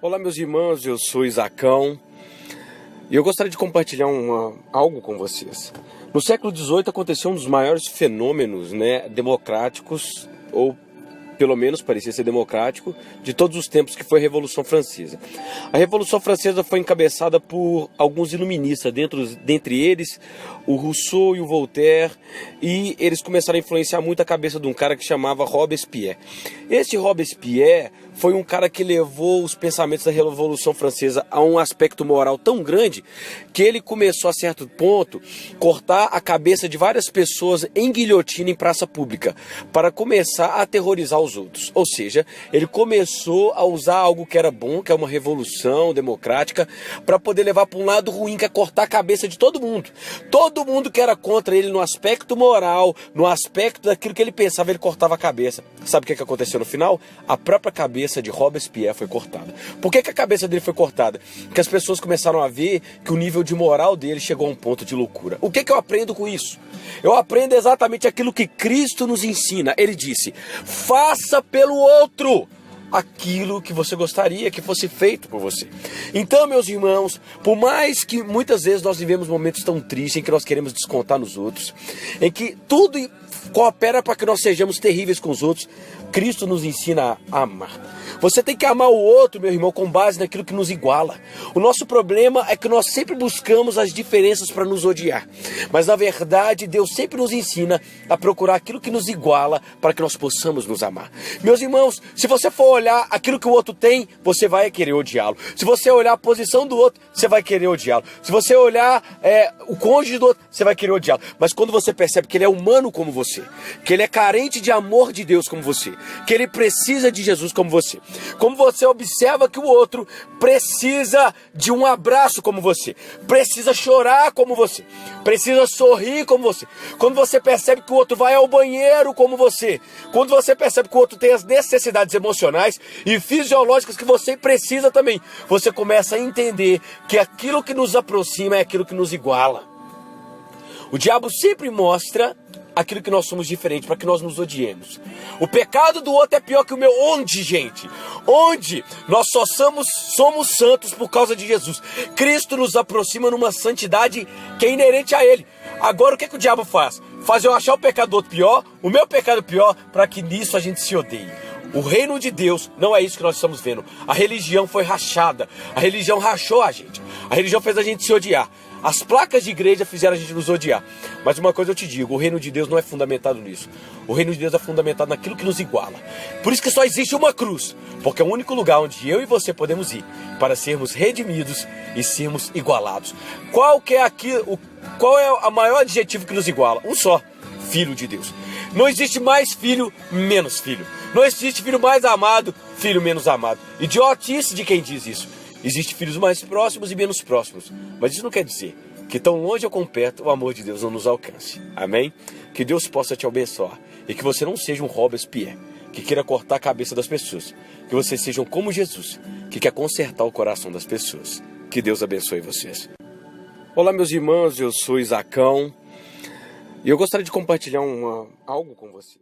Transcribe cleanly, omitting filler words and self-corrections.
Olá, meus irmãos, eu sou Isacão e eu gostaria de compartilhar algo com vocês. No século XVIII aconteceu um dos maiores fenômenos, democráticos, ou pelo menos parecia ser democrático, de todos os tempos, que foi a Revolução Francesa. A Revolução Francesa foi encabeçada por alguns iluministas, dentre eles o Rousseau e o Voltaire, e eles começaram a influenciar muito a cabeça de um cara que chamava Robespierre. Esse Robespierre foi um cara que levou os pensamentos da Revolução Francesa a um aspecto moral tão grande que ele começou, a certo ponto, cortar a cabeça de várias pessoas em guilhotina em praça pública, para começar a aterrorizar os outros. Ou seja, ele começou a usar algo que era bom, que é uma revolução democrática, para poder levar para um lado ruim, que é cortar a cabeça de todo mundo. Todo mundo que era contra ele no aspecto moral, no aspecto daquilo que ele pensava, ele cortava a cabeça. Sabe o que aconteceu no final? A própria cabeça de Robespierre foi cortada. Por que a cabeça dele foi cortada? Porque as pessoas começaram a ver que o nível de moral dele chegou a um ponto de loucura. O que eu aprendo com isso? Eu aprendo exatamente aquilo que Cristo nos ensina. Ele disse: faça pelo outro aquilo que você gostaria que fosse feito por você. Então, meus irmãos, por mais que muitas vezes nós vivemos momentos tão tristes em que nós queremos descontar nos outros, em que tudo coopera para que nós sejamos terríveis com os outros, Cristo nos ensina a amar. Você tem que amar o outro, meu irmão, com base naquilo que nos iguala. O nosso problema é que nós sempre buscamos as diferenças para nos odiar. Mas, na verdade, Deus sempre nos ensina a procurar aquilo que nos iguala para que nós possamos nos amar. Meus irmãos, se você for olhar aquilo que o outro tem, você vai querer odiá-lo. Se você olhar a posição do outro, você vai querer odiá-lo. Se você olhar o cônjuge do outro, você vai querer odiá-lo. Mas quando você percebe que ele é humano como você, que ele é carente de amor de Deus como você, que ele precisa de Jesus como você, como você observa que o outro precisa de um abraço como você, precisa chorar como você, precisa sorrir como você, quando você percebe que o outro vai ao banheiro como você, quando você percebe que o outro tem as necessidades emocionais e fisiológicas que você precisa também, você começa a entender que aquilo que nos aproxima é aquilo que nos iguala. O diabo sempre mostra aquilo que nós somos diferentes, para que nós nos odiemos. O pecado do outro é pior que o meu. Onde, gente? Onde? Nós só somos santos por causa de Jesus. Cristo nos aproxima numa santidade que é inerente a Ele. Agora, o que o diabo faz? Faz eu achar o pecado do outro pior, o meu pecado pior, para que nisso a gente se odeie. O reino de Deus não é isso que nós estamos vendo. A religião foi rachada. A religião rachou a gente. A religião fez a gente se odiar. As placas de igreja fizeram a gente nos odiar. Mas uma coisa eu te digo, o reino de Deus não é fundamentado nisso. O reino de Deus é fundamentado naquilo que nos iguala. Por isso que só existe uma cruz. Porque é o único lugar onde eu e você podemos ir para sermos redimidos e sermos igualados. Qual é o maior adjetivo que nos iguala? Um só: Filho de Deus. Não existe mais filho, menos filho. Não existe filho mais amado, filho menos amado. Idiotice de quem diz isso. Existem filhos mais próximos e menos próximos. Mas isso não quer dizer que tão longe ou tão perto o amor de Deus não nos alcance. Amém? Que Deus possa te abençoar. E que você não seja um Robespierre que queira cortar a cabeça das pessoas. Que vocês sejam como Jesus, que quer consertar o coração das pessoas. Que Deus abençoe vocês. Olá, meus irmãos, eu sou Isacão. E eu gostaria de compartilhar algo com você.